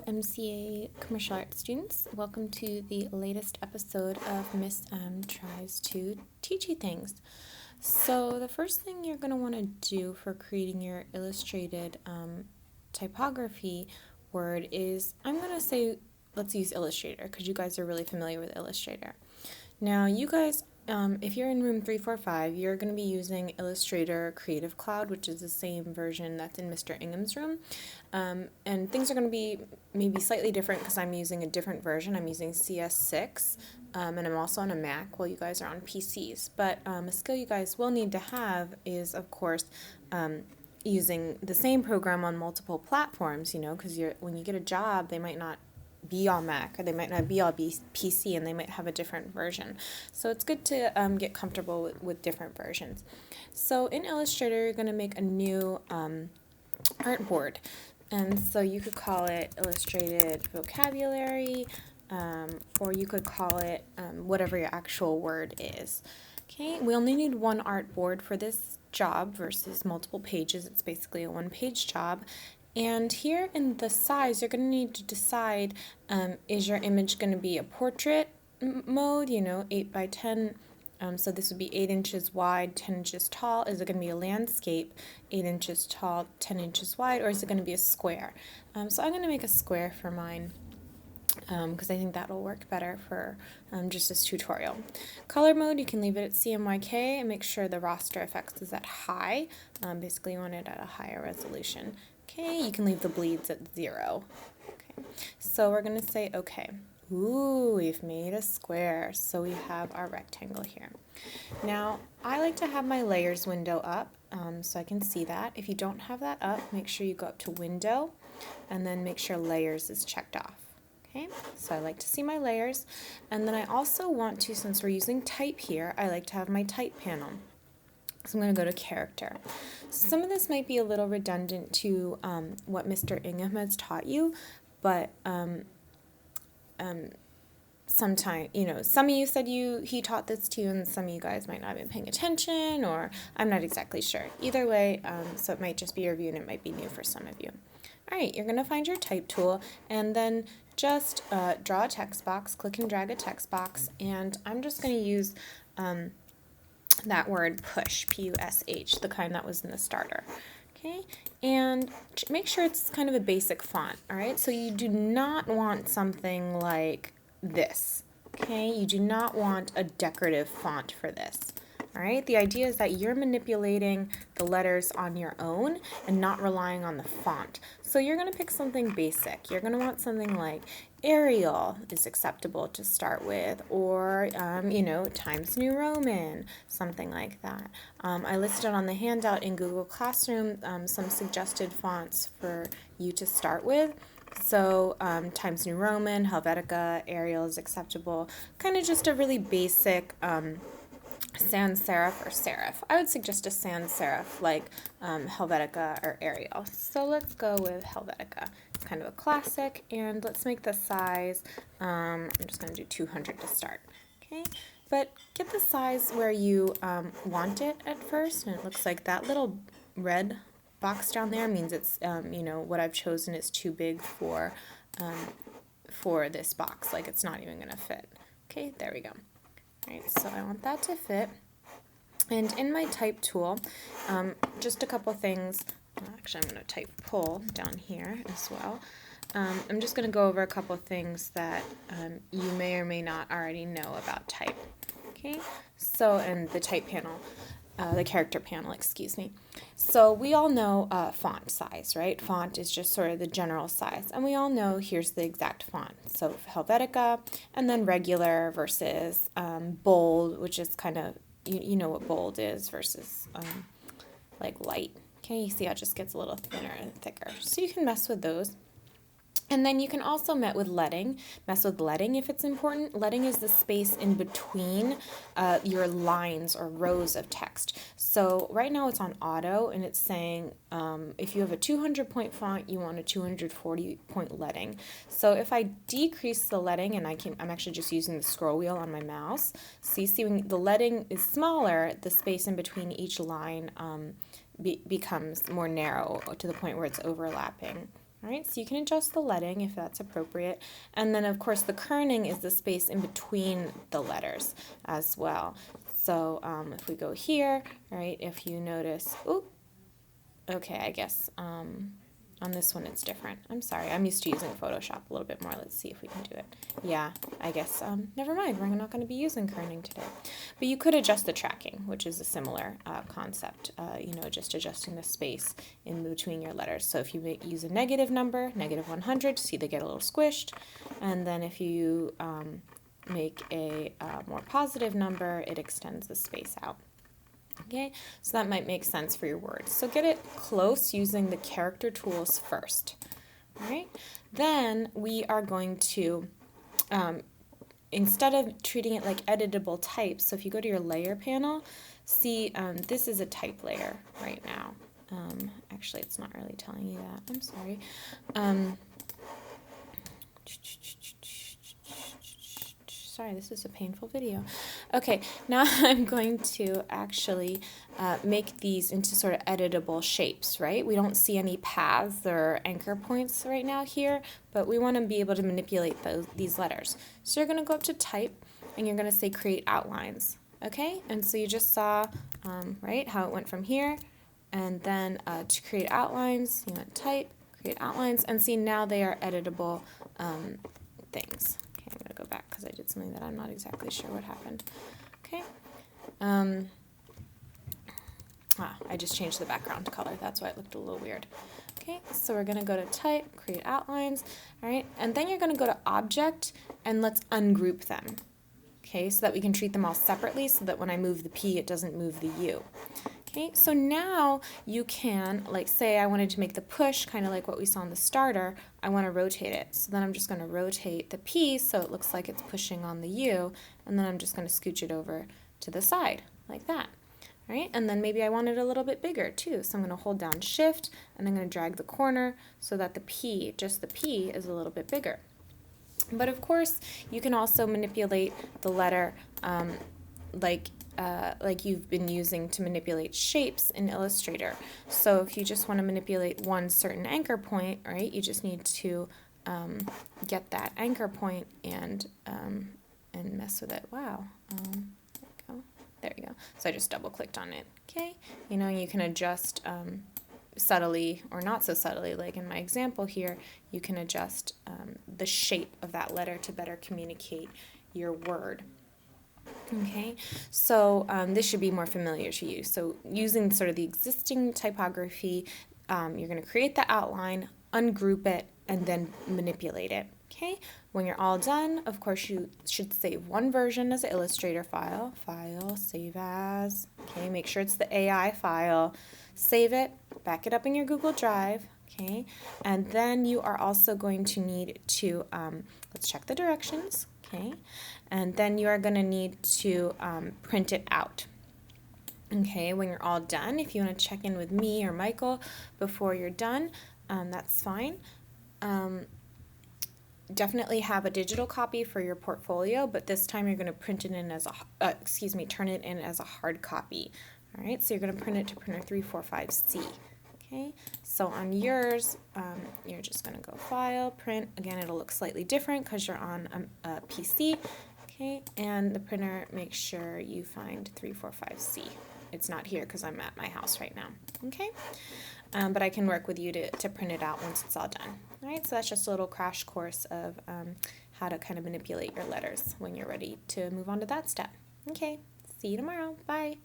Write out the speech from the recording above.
Hello, MCA Commercial Arts students. Welcome to the latest episode of Miss M Tries to Teach You Things. So the first thing you're going to want to do for creating your illustrated typography word is, I'm going to say, let's use Illustrator because you guys are really familiar with Illustrator. Now, you guys, if you're in room 345, you're going to be using Illustrator Creative Cloud, which is the same version that's in Mr. Ingham's room. And things are going to be maybe slightly different because I'm using a different version. I'm using CS6, and I'm also on a Mac while you guys are on PCs. But a skill you guys will need to have is, of course, using the same program on multiple platforms, because when you get a job, they might not be all Mac, or they might not be all PC, and they might have a different version. So it's good to get comfortable with different versions. So in Illustrator, you're going to make a new artboard. And so you could call it Illustrated Vocabulary, or you could call it whatever your actual word is. Okay, we only need one artboard for this job versus multiple pages. It's basically a one-page job. And here in the size, you're going to need to decide, is your image going to be a portrait mode, 8 by 10, so this would be 8 inches wide, 10 inches tall. Is it going to be a landscape, 8 inches tall, 10 inches wide, or is it going to be a square? So I'm going to make a square for mine because I think that will work better for just this tutorial. Color mode, you can leave it at CMYK and make sure the raster effects is at high. Basically, you want it at a higher resolution. Okay, you can leave the bleeds at 0. Okay, so we're going to say okay. Ooh, we've made a square, so we have our rectangle here. Now, I like to have my layers window up so I can see that. If you don't have that up, make sure you go up to window and then make sure layers is checked off. Okay, so I like to see my layers, and then I also want to, since we're using type here, I like to have my type panel. So I'm going to go to character. Some of this might be a little redundant to what Mr. Ingham has taught you, but sometimes, some of you said he taught this to you, and some of you guys might not have been paying attention, or I'm not exactly sure. Either way, so it might just be your view, and it might be new for some of you. All right, you're going to find your type tool, and then just draw a text box, click and drag a text box, and I'm just going to use that word push, P-U-S-H, the kind that was in the starter. Okay, and make sure it's kind of a basic font, all right? So you do not want something like this, okay? You do not want a decorative font for this, all right? The idea is that you're manipulating the letters on your own and not relying on the font. So you're going to pick something basic. You're going to want something like Arial is acceptable to start with, or, Times New Roman, something like that. I listed on the handout in Google Classroom some suggested fonts for you to start with. So Times New Roman, Helvetica, Arial is acceptable. Kind of just a really basic sans serif or serif. I would suggest a sans serif like Helvetica or Arial. So let's go with Helvetica. It's kind of a classic, and let's make the size, I'm just going to do 200 to start. Okay, but get the size where you want it at first, and it looks like that little red box down there means it's, what I've chosen is too big for this box, like it's not even going to fit. Okay, there we go. Alright, so I want that to fit, and in my type tool, just a couple things. Actually, I'm going to type pull down here as well. I'm just going to go over a couple things that you may or may not already know about type. Okay, so, and the type panel, the character panel, excuse me. So we all know font size, right? Font is just sort of the general size, and we all know here's the exact font. So Helvetica, and then regular versus bold, which is kind of, you know what bold is, versus like light. Okay, you see how it just gets a little thinner and thicker. So you can mess with those. And then you can also mess with leading if it's important. Leading is the space in between your lines or rows of text. So right now it's on auto, and it's saying if you have a 200-point font, you want a 240-point leading. So if I decrease the leading, and I'm actually just using the scroll wheel on my mouse, so you see when the leading is smaller, the space in between each line becomes more narrow to the point where it's overlapping. All right, so you can adjust the leading if that's appropriate. And then, of course, the kerning is the space in between the letters as well. So if we go here, all right, if you notice, oh, okay, I guess on this one it's different. I'm sorry, I'm used to using Photoshop a little bit more. Let's see if we can do it. Yeah, I guess, never mind, we're not going to be using kerning today. But you could adjust the tracking, which is a similar concept, you know, just adjusting the space in between your letters. So if you use a negative number, negative 100, see they get a little squished. And then if you make a more positive number, it extends the space out. Okay, so that might make sense for your words. So get it close using the character tools first. All right, then we are going to, instead of treating it like editable types, so if you go to your layer panel, see this is a type layer right now. Actually, it's not really telling you that. I'm sorry. Sorry, this is a painful video. Okay, now I'm going to actually make these into sort of editable shapes, right? We don't see any paths or anchor points right now here, but we want to be able to manipulate these letters. So you're going to go up to type, and you're going to say create outlines, okay? And so you just saw, right, how it went from here, and then to create outlines, you went type, create outlines, and see now they are editable things. I'm going to go back because I did something that I'm not exactly sure what happened. Okay. I just changed the background color. That's why it looked a little weird. Okay, so we're going to go to type, create outlines, all right, and then you're going to go to object, and let's ungroup them, okay, so that we can treat them all separately so that when I move the P, it doesn't move the U. Okay, so now you can, like, say I wanted to make the push kind of like what we saw in the starter. I want to rotate it. So then I'm just going to rotate the P so it looks like it's pushing on the U, and then I'm just going to scooch it over to the side like that. All right, and then maybe I want it a little bit bigger too. So I'm going to hold down Shift, and I'm going to drag the corner so that the P, just the P, is a little bit bigger. But of course, you can also manipulate the letter like you've been using to manipulate shapes in Illustrator. So if you just want to manipulate one certain anchor point, right, you just need to get that anchor point and mess with it. Wow. There we go. There we go. So I just double clicked on it. Okay. You know, you can adjust subtly or not so subtly, like in my example here, you can adjust the shape of that letter to better communicate your word. Okay, so this should be more familiar to you. So using sort of the existing typography, you're going to create the outline, ungroup it, and then manipulate it. Okay, when you're all done, of course, you should save one version as an Illustrator file. File, save as. Okay, make sure it's the AI file. Save it, back it up in your Google Drive. Okay, and then you are also going to need to, let's check the directions. Okay, and then you are going to need to print it out. Okay, when you're all done, if you want to check in with me or Michael before you're done, that's fine. Definitely have a digital copy for your portfolio, but this time you're going to print it in as a, turn it in as a hard copy. All right, so you're going to print it to printer 345C. Okay, so on yours, you're just going to go File, Print. Again, it'll look slightly different because you're on a PC. Okay, and the printer, make sure you find 345C. It's not here because I'm at my house right now. Okay, but I can work with you to print it out once it's all done. All right, so that's just a little crash course of how to kind of manipulate your letters when you're ready to move on to that step. Okay, see you tomorrow. Bye.